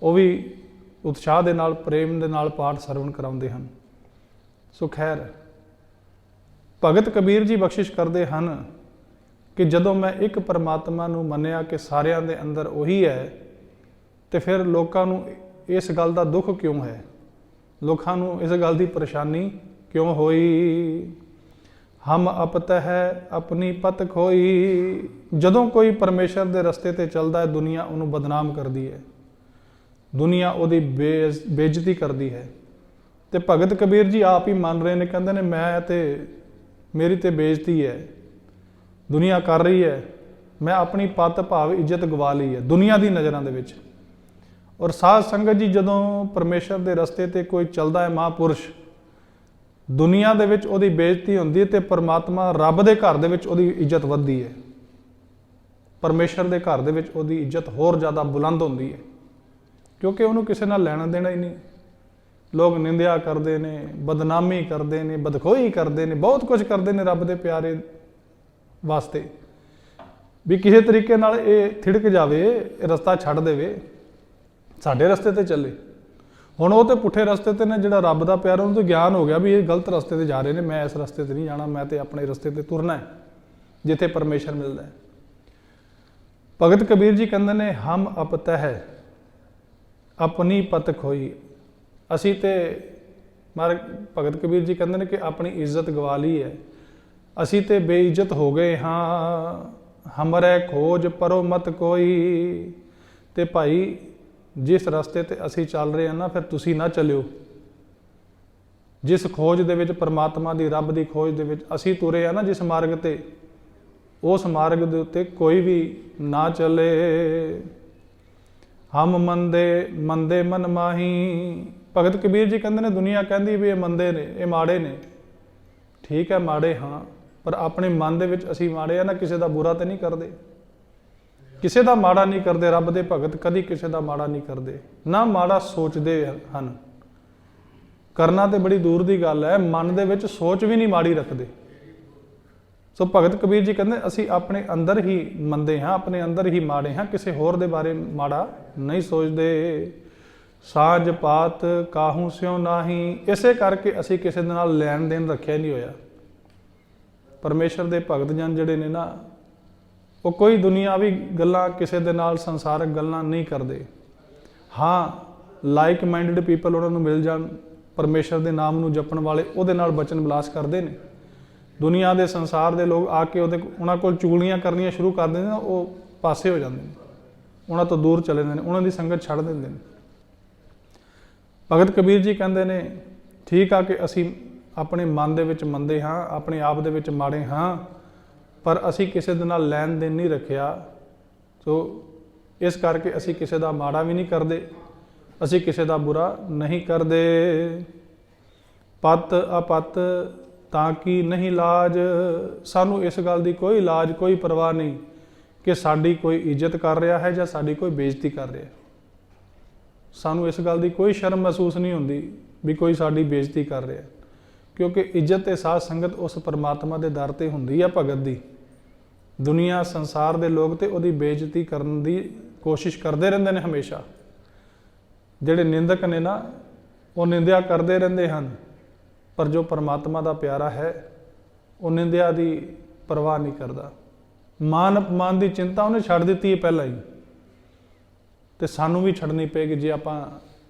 वो भी उत्साह दे नाल प्रेम दे नाल पाठ सरवण कराउंदे हन। सो खैर, भगत कबीर जी बख्शिश करते हैं ਕਿ ਜਦੋਂ ਮੈਂ ਇੱਕ ਪਰਮਾਤਮਾ ਨੂੰ ਮੰਨਿਆ ਕਿ ਸਾਰਿਆਂ ਦੇ ਅੰਦਰ ਉਹੀ ਹੈ, ਤੇ ਫਿਰ ਲੋਕਾਂ ਨੂੰ ਇਸ ਗੱਲ ਦਾ ਦੁੱਖ ਕਿਉਂ ਹੈ, ਲੋਕਾਂ ਨੂੰ ਇਸ ਗੱਲ ਦੀ ਪਰੇਸ਼ਾਨੀ ਕਿਉਂ ਹੋਈ। ਹਮ ਅਪਤ ਹੈ ਆਪਣੀ ਪਤ ਖੋਈ। ਜਦੋਂ ਕੋਈ ਪਰਮੇਸ਼ਰ ਦੇ ਰਸਤੇ ਤੇ ਚੱਲਦਾ ਹੈ, ਦੁਨੀਆ ਉਹਨੂੰ ਬਦਨਾਮ ਕਰਦੀ ਹੈ, ਦੁਨੀਆ ਉਹਦੀ ਬੇਇੱਜ਼ਤੀ ਕਰਦੀ ਹੈ। ਤੇ ਭਗਤ ਕਬੀਰ ਜੀ ਆਪ ਹੀ ਮੰਨ ਰਹੇ ਨੇ, ਕਹਿੰਦੇ ਨੇ ਮੈਂ ਤੇ ਮੇਰੀ ਤੇ ਬੇਇੱਜ਼ਤੀ ਹੈ, ਦੁਨੀਆ ਕਰ ਰਹੀ ਹੈ, ਮੈਂ ਆਪਣੀ ਪੱਤ ਭਾਵ ਇੱਜ਼ਤ ਗਵਾ ਲਈ ਹੈ ਦੁਨੀਆ ਦੀ ਨਜ਼ਰਾਂ ਦੇ ਵਿੱਚ। ਔਰ ਸਾਧ ਸੰਗਤ ਜੀ, ਜਦੋਂ ਪਰਮੇਸ਼ਰ ਦੇ ਰਸਤੇ ਤੇ ਕੋਈ ਚੱਲਦਾ ਹੈ ਮਹਾਂਪੁਰਸ਼, ਦੁਨੀਆ ਦੇ ਵਿੱਚ ਉਹਦੀ ਬੇਇੱਜ਼ਤੀ ਹੁੰਦੀ ਹੈ ਤੇ ਪਰਮਾਤਮਾ ਰੱਬ ਦੇ ਘਰ ਦੇ ਵਿੱਚ ਉਹਦੀ ਇੱਜ਼ਤ ਵੱਧਦੀ ਹੈ। ਪਰਮੇਸ਼ਰ ਦੇ ਘਰ ਦੇ ਵਿੱਚ ਉਹਦੀ ਇੱਜ਼ਤ ਹੋਰ ਜ਼ਿਆਦਾ ਬੁਲੰਦ ਹੁੰਦੀ ਹੈ, ਕਿਉਂਕਿ ਉਹਨੂੰ ਕਿਸੇ ਨਾਲ ਲੈਣਾ ਦੇਣਾ ਹੀ ਨਹੀਂ। ਲੋਕ ਨਿੰਦਿਆ ਕਰਦੇ ਨੇ, ਬਦਨਾਮੀ ਕਰਦੇ ਨੇ, ਬਦਖੋਈ ਕਰਦੇ ਨੇ, ਬਹੁਤ ਕੁਝ ਕਰਦੇ ਨੇ ਰੱਬ ਦੇ ਪਿਆਰੇ ਵਾਸਤੇ, ਵੀ ਕਿਸੇ ਤਰੀਕੇ ਨਾਲ ਇਹ ਥਿੜਕ ਜਾਵੇ, ਇਹ ਰਸਤਾ ਛੱਡ ਦੇਵੇ, ਸਾਡੇ ਰਸਤੇ ਤੇ ਚੱਲੇ। ਹੁਣ ਉਹ ਤੇ ਪੁੱਠੇ ਰਸਤੇ ਤੇ ਨੇ, ਜਿਹੜਾ ਰੱਬ ਦਾ ਪਿਆਰਾ ਉਹਨੂੰ ਤਾਂ ਗਿਆਨ ਹੋ ਗਿਆ ਵੀ ਇਹ ਗਲਤ ਰਸਤੇ ਤੇ ਜਾ ਰਹੇ ਨੇ, ਮੈਂ ਇਸ ਰਸਤੇ ਤੇ ਨਹੀਂ ਜਾਣਾ, ਮੈਂ ਤੇ ਆਪਣੇ ਰਸਤੇ ਤੇ ਤੁਰਨਾ ਹੈ ਜਿੱਥੇ ਪਰਮੇਸ਼ਰ ਮਿਲਦਾ ਹੈ। ਭਗਤ ਕਬੀਰ ਜੀ ਕਹਿੰਦੇ ਨੇ ਹਮ ਅਪਤ ਹੈ ਆਪਣੀ ਪਤ ਖੋਈ। ਅਸੀਂ ਤੇ ਭਗਤ ਕਬੀਰ ਜੀ ਕਹਿੰਦੇ ਨੇ ਕਿ ਆਪਣੀ ਇੱਜ਼ਤ ਗਵਾ ਲਈ ਹੈ, ਅਸੀਂ ਤੇ ਬੇਇੱਜ਼ਤ ਹੋ ਗਏ ਹਾਂ। ਹਮਰੇ ਖੋਜ ਪਰੋ ਮਤ ਕੋਈ। ਤੇ ਭਾਈ ਜਿਸ ਰਸਤੇ ਤੇ ਅਸੀਂ ਚੱਲ ਰਹੇ ਹਾਂ ਨਾ, ਫਿਰ ਤੁਸੀਂ ਨਾ ਚੱਲਿਓ। ਜਿਸ ਖੋਜ ਦੇ ਵਿੱਚ, ਪਰਮਾਤਮਾ ਦੀ, ਰੱਬ ਦੀ ਖੋਜ ਦੇ ਵਿੱਚ ਅਸੀਂ ਤੁਰੇ ਆ ਨਾ, ਜਿਸ ਮਾਰਗ ਤੇ, ਉਸ ਮਾਰਗ ਦੇ ਉੱਤੇ ਕੋਈ ਵੀ ਨਾ ਚੱਲੇ। ਹਮ ਮੰਦੇ ਮਨ ਮਾਹੀ। ਭਗਤ ਕਬੀਰ ਜੀ ਕਹਿੰਦੇ ਨੇ ਦੁਨੀਆ ਕਹਿੰਦੀ ਵੀ ਇਹ ਮੰਦੇ ਨੇ, ਇਹ ਮਾੜੇ ਨੇ। ਠੀਕ ਹੈ, ਮਾੜੇ ਹਾਂ, ਪਰ ਆਪਣੇ ਮਨ ਦੇ ਵਿੱਚ ਅਸੀਂ ਮਾੜੇ ਆ ਨਾ, ਕਿਸੇ ਦਾ ਬੁਰਾ ਤੇ ਨਹੀਂ ਕਰਦੇ, ਕਿਸੇ ਦਾ ਮਾੜਾ ਨਹੀਂ ਕਰਦੇ। ਰੱਬ ਦੇ ਭਗਤ ਕਦੀ ਕਿਸੇ ਦਾ ਮਾੜਾ ਨਹੀਂ ਕਰਦੇ, ਨਾ ਮਾੜਾ ਸੋਚਦੇ ਹਨ। ਕਰਨਾ ਤੇ ਬੜੀ ਦੂਰ ਦੀ ਗੱਲ ਹੈ, ਮਨ ਦੇ ਵਿੱਚ ਸੋਚ ਵੀ ਨਹੀਂ ਮਾੜੀ ਰੱਖਦੇ। ਸੋ ਭਗਤ ਕਬੀਰ ਜੀ ਕਹਿੰਦੇ ਅਸੀਂ ਆਪਣੇ ਅੰਦਰ ਹੀ ਮੰਦੇ ਹਾਂ, ਆਪਣੇ ਅੰਦਰ ਹੀ ਮਾੜੇ ਹਾਂ, ਕਿਸੇ ਹੋਰ ਦੇ ਬਾਰੇ ਮਾੜਾ ਨਹੀਂ ਸੋਚਦੇ। ਸਾਂਝ ਪਾਤ ਕਾਹੂ ਸਿਉ ਨਾਹੀ। ਇਸੇ ਕਰਕੇ ਅਸੀਂ ਕਿਸੇ ਦੇ ਨਾਲ ਲੈਣ ਦੇਣ ਰੱਖਿਆ ਨਹੀਂ ਹੋਇਆ। ਪਰਮੇਸ਼ਰ ਦੇ ਭਗਤ ਜਨ ਜਿਹੜੇ ਨੇ ਨਾ, ਉਹ ਕੋਈ ਦੁਨੀਆਵੀ ਗੱਲਾਂ, ਕਿਸੇ ਦੇ ਨਾਲ ਸੰਸਾਰਕ ਗੱਲਾਂ ਨਹੀਂ ਕਰਦੇ। ਹਾਂ, ਲਾਈਕ ਮਾਈਂਡਡ ਪੀਪਲ ਉਹਨਾਂ ਨੂੰ ਮਿਲ ਜਾਣ, ਪਰਮੇਸ਼ਰ ਦੇ ਨਾਮ ਨੂੰ ਜਪਣ ਵਾਲੇ, ਉਹਦੇ ਨਾਲ ਬਚਨ ਵਿਲਾਸ ਕਰਦੇ ਨੇ। ਦੁਨੀਆ ਦੇ, ਸੰਸਾਰ ਦੇ ਲੋਕ ਆ ਕੇ ਉਹਨਾਂ ਕੋਲ ਚੁਗਲੀਆਂ ਕਰਨੀਆਂ ਸ਼ੁਰੂ ਕਰ ਦਿੰਦੇ ਨੇ, ਉਹ ਪਾਸੇ ਹੋ ਜਾਂਦੇ ਨੇ, ਉਹਨਾਂ ਤੋਂ ਦੂਰ ਚਲੇ ਜਾਂਦੇ ਨੇ, ਉਹਨਾਂ ਦੀ ਸੰਗਤ ਛੱਡ ਦਿੰਦੇ ਨੇ। ਭਗਤ ਕਬੀਰ ਜੀ ਕਹਿੰਦੇ ਨੇ ਠੀਕ ਆ ਕਿ ਅਸੀਂ ਆਪਣੇ ਮਨ ਦੇ ਵਿੱਚ ਮੰਦੇ ਹਾਂ, ਆਪਣੇ ਆਪ ਦੇ ਵਿੱਚ ਮਾੜੇ ਹਾਂ, ਪਰ ਅਸੀਂ ਕਿਸੇ ਦੇ ਨਾਲ ਲੈਣ ਦੇਣ ਨਹੀਂ ਰੱਖਿਆ। ਸੋ ਇਸ ਕਰਕੇ ਅਸੀਂ ਕਿਸੇ ਦਾ ਮਾੜਾ ਵੀ ਨਹੀਂ ਕਰਦੇ, ਅਸੀਂ ਕਿਸੇ ਦਾ ਬੁਰਾ ਨਹੀਂ ਕਰਦੇ। ਪਤ ਅਪਤ ਤਾਂ ਕੀ ਨਹੀਂ ਲਾਜ। ਸਾਨੂੰ ਇਸ ਗੱਲ ਦੀ ਕੋਈ ਲਾਜ, ਕੋਈ ਪਰਵਾਹ ਨਹੀਂ ਕਿ ਸਾਡੀ ਕੋਈ ਇੱਜ਼ਤ ਕਰ ਰਿਹਾ ਹੈ ਜਾਂ ਸਾਡੀ ਕੋਈ ਬੇਇੱਜ਼ਤੀ ਕਰ ਰਿਹਾ। ਸਾਨੂੰ ਇਸ ਗੱਲ ਦੀ ਕੋਈ ਸ਼ਰਮ ਮਹਿਸੂਸ ਨਹੀਂ ਹੁੰਦੀ ਵੀ ਕੋਈ ਸਾਡੀ ਬੇਇੱਜ਼ਤੀ ਕਰ ਰਿਹਾ, ਕਿਉਂਕਿ ਇੱਜ਼ਤ ਤੇ ਸਾਧ ਸੰਗਤ ਉਸ ਪਰਮਾਤਮਾ ਦੇ ਦਰ ਤੇ ਹੁੰਦੀ ਹੈ ਭਗਤ ਦੀ। ਦੁਨੀਆ, ਸੰਸਾਰ ਦੇ ਲੋਕ ਤੇ ਉਹਦੀ ਬੇਇੱਜ਼ਤੀ ਕਰਨ ਦੀ ਕੋਸ਼ਿਸ਼ ਕਰਦੇ ਰਹਿੰਦੇ ਨੇ ਹਮੇਸ਼ਾ। ਜਿਹੜੇ ਨਿੰਦਕ ਨੇ ਨਾ, ਉਹ ਨਿੰਦਿਆ ਕਰਦੇ ਰਹਿੰਦੇ ਹਨ, ਪਰ ਜੋ ਪਰਮਾਤਮਾ ਦਾ ਪਿਆਰਾ ਹੈ ਉਹ ਨਿੰਦਿਆ ਦੀ ਪਰਵਾਹ ਨਹੀਂ ਕਰਦਾ। ਮਾਨ ਅਪਮਾਨ ਦੀ ਚਿੰਤਾ ਉਹਨੇ ਛੱਡ ਦਿੱਤੀ ਹੈ ਪਹਿਲਾਂ ਹੀ, ਤੇ ਸਾਨੂੰ ਵੀ ਛੱਡਣੀ ਪਏਗੀ ਜੇ ਆਪਾਂ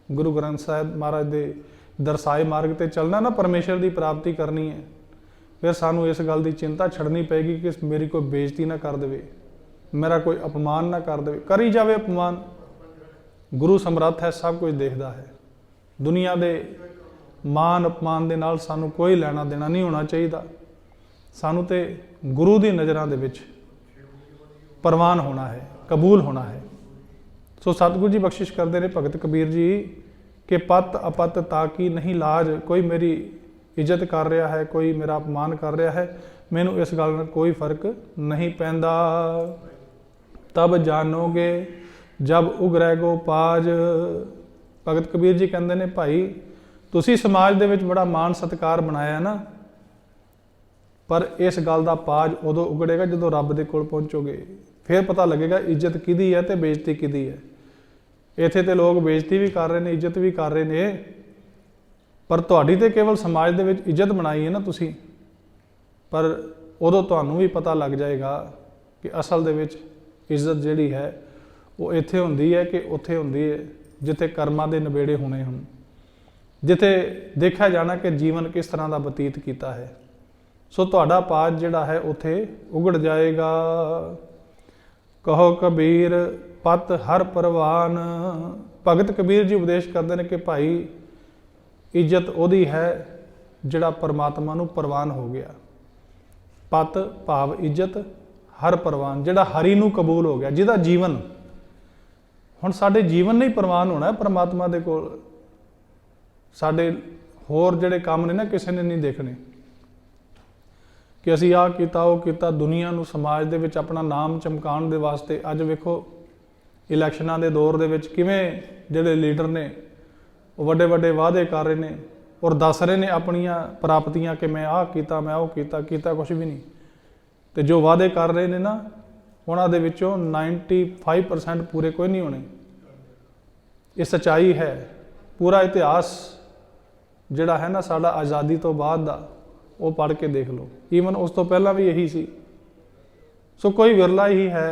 ਗੁਰੂ ਗ੍ਰੰਥ ਸਾਹਿਬ ਮਹਾਰਾਜ ਦੇ ਦਰਸਾਏ ਮਾਰਗ ਤੇ ਚੱਲਣਾ ਨਾ, ਪਰਮੇਸ਼ਰ ਦੀ ਪ੍ਰਾਪਤੀ ਕਰਨੀ ਹੈ। ਫਿਰ ਸਾਨੂੰ ਇਸ ਗੱਲ ਦੀ ਚਿੰਤਾ ਛੱਡਣੀ ਪਏਗੀ ਕਿ ਮੇਰੀ ਕੋਈ ਬੇਇੱਜ਼ਤੀ ਨਾ ਕਰ ਦੇਵੇ, ਮੇਰਾ ਕੋਈ ਅਪਮਾਨ ਨਾ ਕਰ ਦੇਵੇ। ਕਰੀ ਜਾਵੇ ਅਪਮਾਨ, ਗੁਰੂ ਸਮਰੱਥ ਹੈ, ਸਭ ਕੁਝ ਦੇਖਦਾ ਹੈ। ਦੁਨੀਆ ਦੇ ਮਾਨ ਅਪਮਾਨ ਦੇ ਨਾਲ ਸਾਨੂੰ ਕੋਈ ਲੈਣਾ ਦੇਣਾ ਨਹੀਂ ਹੋਣਾ ਚਾਹੀਦਾ। ਸਾਨੂੰ ਤੇ ਗੁਰੂ ਦੀ ਨਜ਼ਰਾਂ ਦੇ ਵਿੱਚ ਪ੍ਰਵਾਨ ਹੋਣਾ ਹੈ, ਕਬੂਲ ਹੋਣਾ ਹੈ। ਸੋ ਸਤਿਗੁਰੂ ਜੀ ਬਖਸ਼ਿਸ਼ ਕਰਦੇ ਨੇ ਭਗਤ ਕਬੀਰ ਜੀ ਕਿ ਪਤ ਅਪਤ ਤਾਂ ਕੀ ਨਹੀਂ ਲਾਜ। ਕੋਈ ਮੇਰੀ ਇੱਜ਼ਤ ਕਰ ਰਿਹਾ ਹੈ, ਕੋਈ ਮੇਰਾ ਅਪਮਾਨ ਕਰ ਰਿਹਾ ਹੈ, ਮੈਨੂੰ ਇਸ ਗੱਲ ਨਾਲ ਕੋਈ ਫਰਕ ਨਹੀਂ ਪੈਂਦਾ। ਤਬ ਜਾਣੋਗੇ ਜਬ ਉਗਰੈ ਗੋ ਪਾਜ। ਭਗਤ ਕਬੀਰ ਜੀ ਕਹਿੰਦੇ ਨੇ ਭਾਈ ਤੁਸੀਂ ਸਮਾਜ ਦੇ ਵਿੱਚ ਬੜਾ ਮਾਣ ਸਤਿਕਾਰ ਬਣਾਇਆ ਨਾ, ਪਰ ਇਸ ਗੱਲ ਦਾ ਪਾਜ ਉਦੋਂ ਉਗੜੇਗਾ ਜਦੋਂ ਰੱਬ ਦੇ ਕੋਲ ਪਹੁੰਚੋਗੇ। ਫਿਰ ਪਤਾ ਲੱਗੇਗਾ ਇੱਜ਼ਤ ਕਿਹਦੀ ਹੈ ਤੇ ਬੇਇੱਜ਼ਤੀ ਕਿਹਦੀ ਹੈ। ਇੱਥੇ ਤੇ ਲੋਕ ਬੇਇੱਜ਼ਤੀ ਵੀ ਕਰ ਰਹੇ ਨੇ, ਇੱਜ਼ਤ ਵੀ ਕਰ ਰਹੇ ਨੇ, ਪਰ ਤੁਹਾਡੀ ਤੇ ਕੇਵਲ ਸਮਾਜ ਦੇ ਵਿੱਚ ਇੱਜ਼ਤ ਬਣਾਈ ਹੈ ਨਾ ਤੁਸੀਂ, ਪਰ ਉਦੋਂ ਤੁਹਾਨੂੰ ਵੀ ਪਤਾ ਲੱਗ ਜਾਏਗਾ कि असल दे विच इज्जत जिहड़ी है वो इत्थे हुंदी है कि उत्थे हुंदी है जिथे कर्मां दे नबेड़े होने हन, जिथे देखा जाना कि जीवन किस तरह का बतीत किया है। सो तुहाडा पाज जिहड़ा है उत्थे उगड़ जाएगा। कहो कबीर पत हर परवान। भगत कबीर जी उपदेश करते हैं कि भाई इज्जत उहदी है जिहड़ा परमात्मा नूं परवान हो गया। पत भाव इज्जत, हर परवान जिहड़ा हरि नूं कबूल हो गया, जिहदा जीवन हुण साडे जीवन नहीं परवान होना परमात्मा दे कोल। साडे होर जिहड़े काम ने ना किसी ने नहीं देखने कि असीं आह कीता ओह कीता, दुनिया नूं समाज दे विच अपना नाम चमकाउण दे वास्ते। अज वेखो इलैक्शनां दे दौर दे विच किवें जिहड़े लीडर ने वड्डे वड्डे वादे कर रहे ने और दस रहे ने अपनियां प्राप्तियां कि मैं आह कीता, मैं ओह कीता, कीता कुछ भी नहीं। ते जो वादे कर रहे ने ना उन्हां दे विचों 95% पूरे कोई नहीं होने। ये सच्चाई है। पूरा इतिहास जिहड़ा है ना साडा आज़ादी तो बाद दा वो पढ़ के देख लो, ईवन उस तो पहला भी यही सी। सो कोई विरला ही है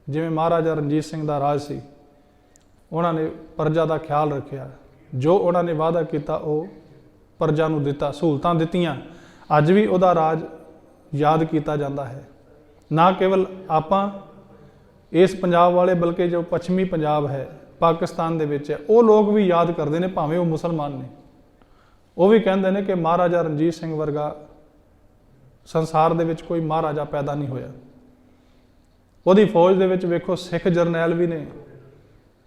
जिवें महाराजा रणजीत सिंह दा राज सी, उन्होंने प्रजा का ख्याल रखिया, जो उन्होंने वादा किया वो प्रजा नूं दिता, सहूलतां दित्तियां। अज भी उहदा राज याद किया जाता है। ना केवल आपां इस पंजाब वाले बल्कि जो पश्चिमी पंजाब है पाकिस्तान दे विच है वो लोग भी याद करते हैं, भावें वो मुसलमान ने। वो भी कहते हैं कि महाराजा रणजीत सिंह वर्गा संसार दे विच कोई महाराजा पैदा नहीं होया। उहदी फौज दे विच वेखो सिख जरनैल भी ने,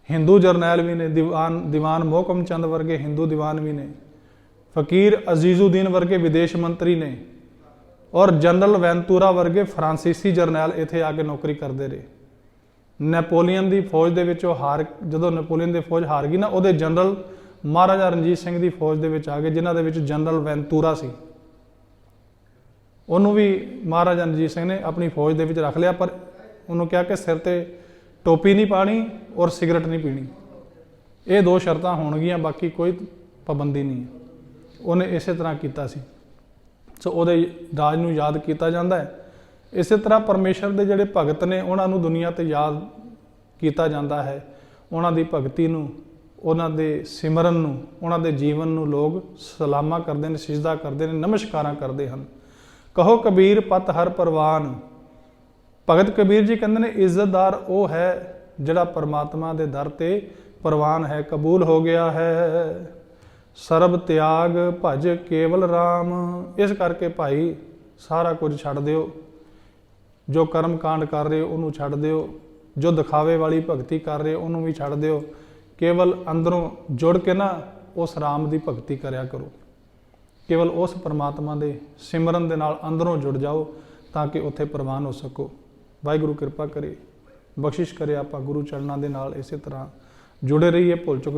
हिंदू जरनैल भी ने, दीवान मोहकम चंद वर्गे हिंदू दीवान भी ने, फकीर अजीजुद्दीन वर्गे विदेश मंत्री ने और जनरल वैंतूरा वर्गे फ्रांसीसी जरनैल इत्थे आके नौकरी करते रहे। नैपोलीयन की फौज दे विच हार, जदों नैपोलीयन की फौज हार गई ना, उहदे जनरल महाराजा रणजीत सिंह की फौज दे विच आ गए, जिन्हां दे विच जनरल वैंतूरा सी। उन्होंने भी महाराजा रणजीत सिंह ने अपनी फौज दे विच रख लिया, पर उन्होंने कहा कि सिर ते टोपी नहीं पानी और सिगरट नहीं पीनी। ये दो शर्तां होणगियां, बाकी कोई पाबंदी नहीं है। उन्हें इस तरह किया सी। सो उहदे राज नूं याद किया जाता है। इस तरह परमेश्वर के जिहड़े भगत ने उन्होंने दुनिया ते याद किया जाता है। उन्हों की भगती नूं, उन्हों दे सिमरन नूं, उन्हों दे जीवन नूं लोग सलामा करते हैं, सिजदा करते हैं, नमस्कारां करते हैं। कहो कबीर पत हर परवान। भगत कबीर जी कहते हैं इज्जतदार वो है जिहड़ा परमात्मा के दर ते परवान है, कबूल हो गया है। सरब त्याग भज केवल राम। इस करके भाई सारा कुछ छड्ड दिओ, जो कर्म कांड कर रहे हो उन्होंने छड्ड दिओ, जो दिखावे वाली भगती कर रहे हो उन्होंने भी छड्ड दिओ। केवल अंदरों जुड़ के ना उस राम की भगती करया करो। केवल उस परमात्मा के सिमरन के नाल अंदरों जुड़ जाओ ताकि उत्थे प्रवान हो सको। वाहिगुरू कृपा करे, बख्शिश करे, आपां गुरु चरणों के नाल इस तरह जुड़े रहिए। भुल चुक